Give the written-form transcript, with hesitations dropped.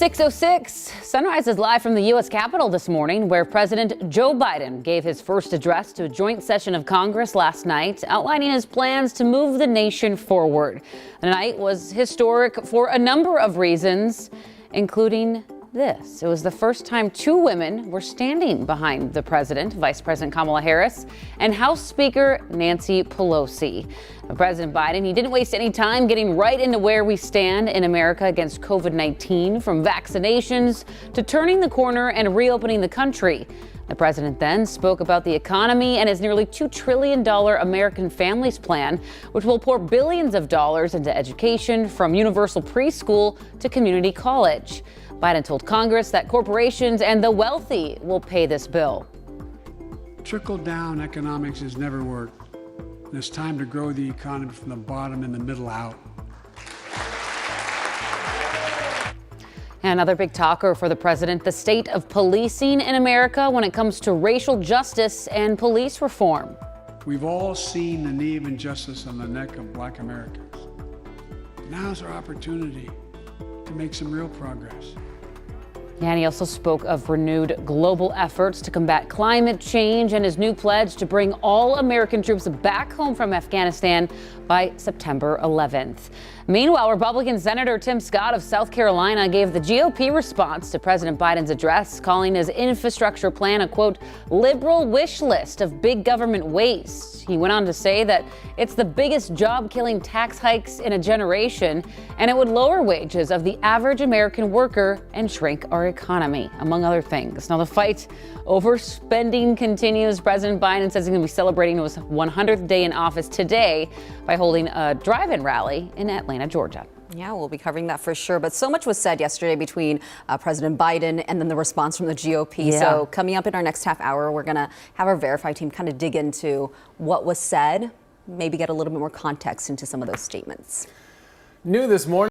6:06. Sunrise is live from the U.S. Capitol this morning, where President Joe Biden gave his first address to a joint session of Congress last night, outlining his plans to move the nation forward. The night was historic for a number of reasons, including this. It was the first time two women were standing behind the president, Vice President Kamala Harris and House Speaker Nancy Pelosi. President Biden, he didn't waste any time getting right into where we stand in America against COVID-19, from vaccinations to turning the corner and reopening the country. The president then spoke about the economy and his nearly $2 trillion American Families Plan, which will pour billions of dollars into education, from universal preschool to community college. Biden told Congress that corporations and the wealthy will pay this bill. Trickle-down economics has never worked. And it's time to grow the economy from the bottom and the middle out. And another big talker for the president, the state of policing in America when it comes to racial justice and police reform. We've all seen the knee of injustice on the neck of Black Americans. Now's our opportunity to make some real progress. And he also spoke of renewed global efforts to combat climate change and his new pledge to bring all American troops back home from Afghanistan by September 11th. Meanwhile, Republican Senator Tim Scott of South Carolina gave the GOP response to President Biden's address, calling his infrastructure plan a, quote, liberal wish list of big government waste. He went on to say that it's the biggest job-killing tax hikes in a generation, and it would lower wages of the average American worker and shrink our economy, among other things. Now, the fight over spending continues. President Biden says he's going to be celebrating his 100th day in office today by holding a drive-in rally in Atlanta, Georgia. Yeah, we'll be covering that for sure. But so much was said yesterday between President Biden and then the response from the GOP. Yeah. So coming up in our next half hour, we're going to have our Verify team kind of dig into what was said, maybe get a little bit more context into some of those statements. New this morning.